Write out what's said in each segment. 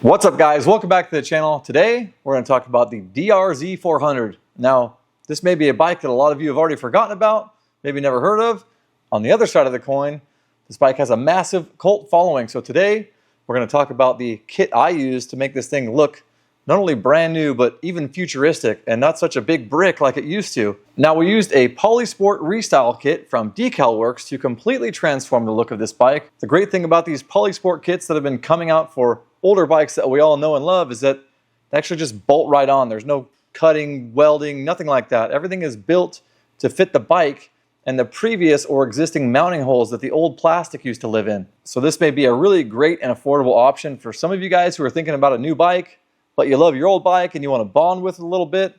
What's up guys, welcome back to the channel. Today we're going to talk about the DR-Z400. Now this may be a bike that a lot of you have already forgotten about, maybe never heard of. On the other side of the coin, this bike has a massive cult following. So today we're going to talk about the kit I used to make this thing look not only brand new but even futuristic and not such a big brick like it used to. Now we used a Polisport Restyle Kit from DeCal Works to completely transform the look of this bike. The great thing about these Polisport kits that have been coming out for older bikes that we all know and love is that they actually just bolt right on. There's no cutting, welding, nothing like that. Everything is built to fit the bike and the previous or existing mounting holes that the old plastic used to live in. So this may be a really great and affordable option for some of you guys who are thinking about a new bike, but you love your old bike and you want to bond with it a little bit.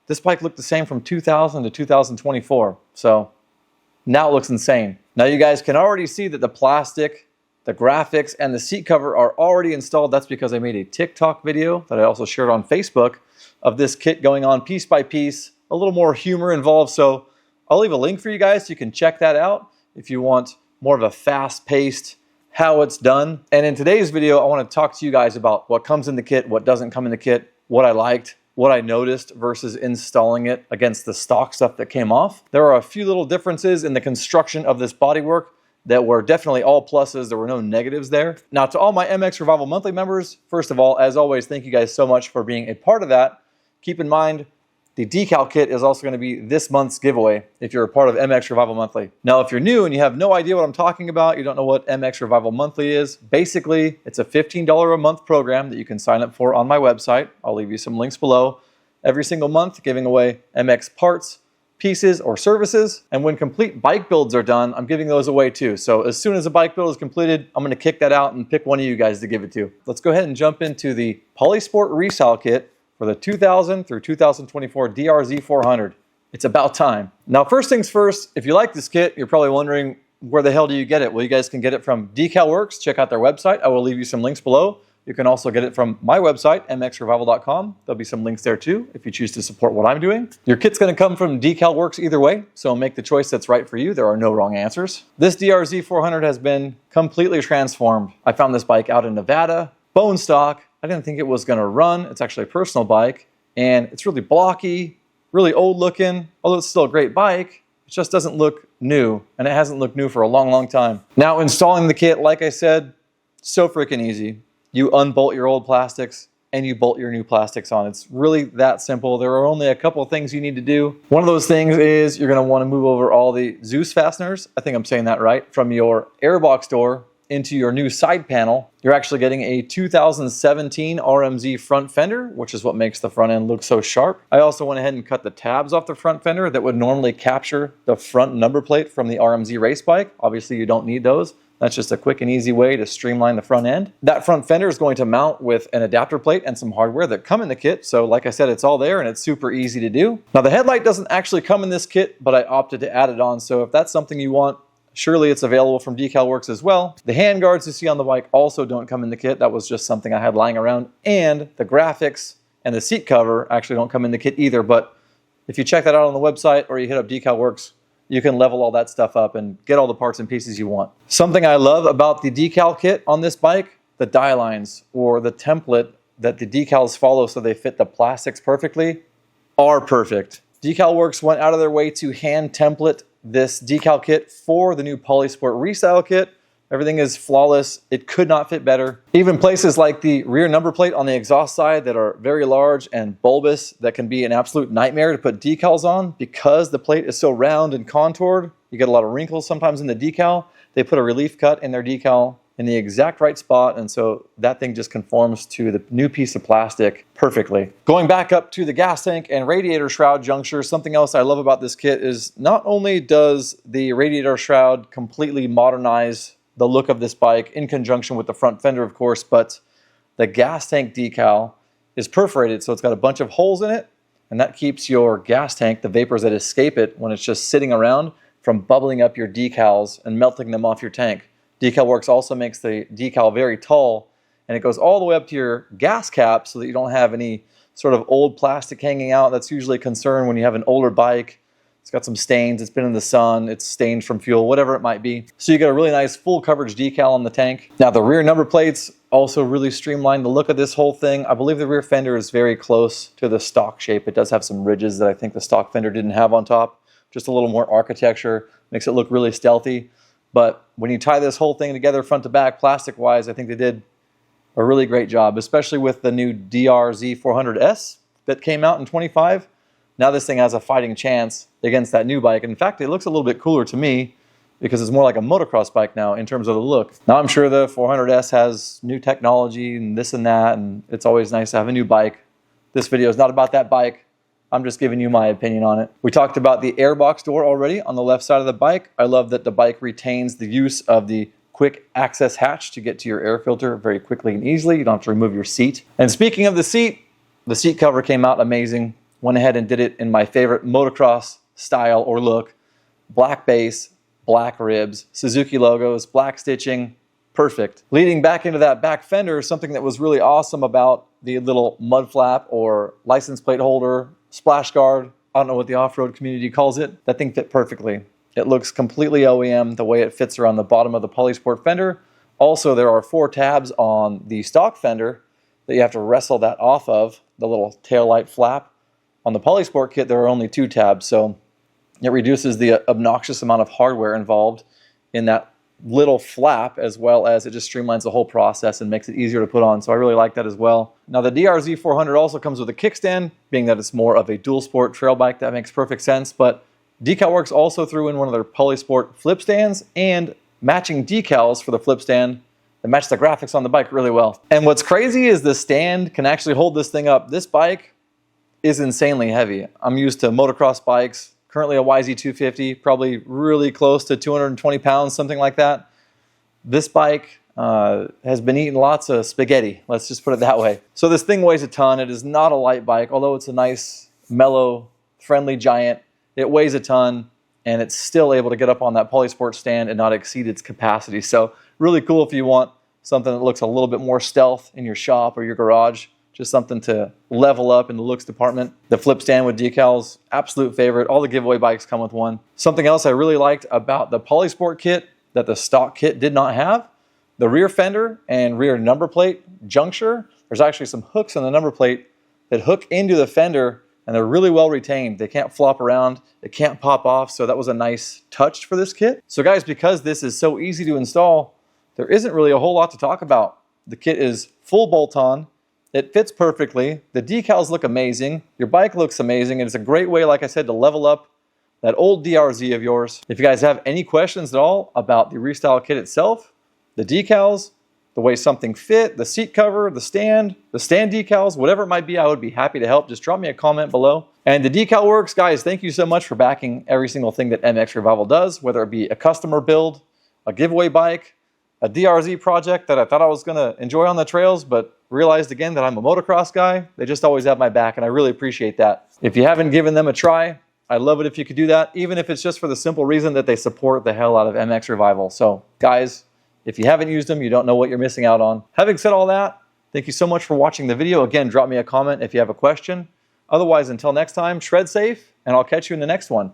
This bike looked the same from 2000 to 2024. So now it looks insane. Now you guys can already see that the plastic, the graphics, and the seat cover are already installed. That's because I made a TikTok video that I also shared on Facebook of this kit going on piece by piece, a little more humor involved. So I'll leave a link for you guys so you can check that out if you want more of a fast-paced how it's done. And in today's video, I want to talk to you guys about what comes in the kit, what doesn't come in the kit, what I liked, what I noticed versus installing it against the stock stuff that came off. There are a few little differences in the construction of this bodywork that were definitely all pluses. There were no negatives there. Now, to all my mXrevival monthly members, first of all, as always, thank you guys so much for being a part of that. Keep in mind, the DeCal kit is also going to be this month's giveaway if you're a part of mXrevival monthly. Now, if you're new and you have no idea what I'm talking about, you don't know what mXrevival monthly is, basically, it's a $15 a month program that you can sign up for on my website. I'll leave you some links below. Every single month, giving away MX parts, pieces, or services. And when complete bike builds are done, I'm giving those away too. So as soon as a bike build is completed, I'm going to kick that out and pick one of you guys to give it to. Let's go ahead and jump into the Polisport Restyle Kit for the 2000 through 2024 DR-Z400. It's about time. Now, first things first, if you like this kit, you're probably wondering, where the hell do you get it? Well, you guys can get it from DeCal Works. Check out their website. I will leave you some links below. You can also get it from my website, mxrevival.com. There'll be some links there too if you choose to support what I'm doing. Your kit's going to come from DeCal Works either way, so make the choice that's right for you. There are no wrong answers. This DR-Z400 has been completely transformed. I found this bike out in Nevada, bone stock. I didn't think it was going to run. It's actually a personal bike, and it's really blocky, really old looking. Although it's still a great bike, it just doesn't look new, and it hasn't looked new for a long, long time. Now, installing the kit, like I said, so freaking easy. You unbolt your old plastics and you bolt your new plastics on. It's really that simple. There are only a couple of things you need to do. One of those things is you're going to want to move over all the Zeus fasteners, I think I'm saying that right, from your airbox door into your new side panel. You're actually getting a 2017 RMZ front fender, which is what makes the front end look so sharp. I also went ahead and cut the tabs off the front fender that would normally capture the front number plate from the RMZ race bike. Obviously, you don't need those. That's just a quick and easy way to streamline the front end. That front fender is going to mount with an adapter plate and some hardware that come in the kit. So like I said, it's all there and it's super easy to do. Now the headlight doesn't actually come in this kit, but I opted to add it on. So if that's something you want, surely it's available from DeCal Works as well. The hand guards you see on the bike also don't come in the kit. That was just something I had lying around. And the graphics and the seat cover actually don't come in the kit either. But if you check that out on the website or you hit up DeCal Works, you can level all that stuff up and get all the parts and pieces you want. Something I love about the DeCal kit on this bike, the die lines or the template that the decals follow so they fit the plastics perfectly, are perfect. DeCal Works went out of their way to hand template this decal kit for the new Polisport Restyle Kit. Everything is flawless. It could not fit better. Even places like the rear number plate on the exhaust side that are very large and bulbous, that can be an absolute nightmare to put decals on because the plate is so round and contoured. You get a lot of wrinkles sometimes in the decal. They put a relief cut in their decal in the exact right spot, and so that thing just conforms to the new piece of plastic perfectly. Going back up to the gas tank and radiator shroud juncture, something else I love about this kit is not only does the radiator shroud completely modernize the look of this bike in conjunction with the front fender, of course, but the gas tank decal is perforated, so it's got a bunch of holes in it, and that keeps your gas tank, the vapors that escape it when it's just sitting around, from bubbling up your decals and melting them off your tank. DeCal Works also makes the decal very tall, and it goes all the way up to your gas cap so that you don't have any sort of old plastic hanging out. That's usually a concern when you have an older bike. It's got some stains, it's been in the sun, it's stained from fuel, whatever it might be. So you get a really nice full coverage decal on the tank. Now the rear number plates also really streamlined the look of this whole thing. I believe the rear fender is very close to the stock shape. It does have some ridges that I think the stock fender didn't have on top. Just a little more architecture, makes it look really stealthy. But when you tie this whole thing together front to back, plastic-wise, I think they did a really great job, especially with the new DR-Z4S that came out in 25. Now this thing has a fighting chance against that new bike. In fact, it looks a little bit cooler to me because it's more like a motocross bike now in terms of the look. Now I'm sure the 400S has new technology and this and that, and it's always nice to have a new bike. This video is not about that bike. I'm just giving you my opinion on it. We talked about the airbox door already on the left side of the bike. I love that the bike retains the use of the quick access hatch to get to your air filter very quickly and easily. You don't have to remove your seat. And speaking of the seat cover came out amazing. Went ahead and did it in my favorite motocross style or look. Black base, black ribs, Suzuki logos, black stitching, perfect. Leading back into that back fender, something that was really awesome about the little mud flap or license plate holder, splash guard, I don't know what the off-road community calls it, that thing fit perfectly. It looks completely OEM the way it fits around the bottom of the Polisport fender. Also, there are 4 tabs on the stock fender that you have to wrestle that off of, the little taillight flap. On the Polisport kit, there are only 2 tabs, so it reduces the obnoxious amount of hardware involved in that little flap, as well as it just streamlines the whole process and makes it easier to put on. So I really like that as well. Now the DR-Z400 also comes with a kickstand, being that it's more of a dual sport trail bike. That makes perfect sense. But DeCal Works also threw in one of their Polisport flip stands and matching decals for the flip stand that match the graphics on the bike really well. And what's crazy is the stand can actually hold this thing up. This bike is insanely heavy. I'm used to motocross bikes, currently a YZ250, probably really close to 220 pounds, something like that. This bike has been eating lots of spaghetti, let's just put it that way. So this thing weighs a ton. It is not a light bike, although it's a nice, mellow, friendly giant. It weighs a ton, and it's still able to get up on that Polisport stand and not exceed its capacity. So really cool if you want something that looks a little bit more stealth in your shop or your garage. Just something to level up in the looks department. The flip stand with decals, absolute favorite. All the giveaway bikes come with one. Something else I really liked about the Polisport kit that the stock kit did not have, the rear fender and rear number plate juncture. There's actually some hooks on the number plate that hook into the fender, and they're really well retained. They can't flop around, they can't pop off, so that was a nice touch for this kit. So guys, because this is so easy to install, there isn't really a whole lot to talk about. The kit is full bolt-on. It fits perfectly. The decals look amazing. Your bike looks amazing. And it's a great way, like I said, to level up that old DR-Z of yours. If you guys have any questions at all about the Restyle kit itself, the decals, the way something fit, the seat cover, the stand decals, whatever it might be, I would be happy to help. Just drop me a comment below. And the DeCal Works, guys, thank you so much for backing every single thing that mXrevival does, whether it be a customer build, a giveaway bike, a DR-Z project that I thought I was going to enjoy on the trails, but realized again that I'm a motocross guy. They just always have my back, and I really appreciate that. If you haven't given them a try, I'd love it if you could do that, even if it's just for the simple reason that they support the hell out of mXrevival. So guys, if you haven't used them, you don't know what you're missing out on. Having said all that, thank you so much for watching the video. Again, drop me a comment if you have a question. Otherwise, until next time, shred safe, and I'll catch you in the next one.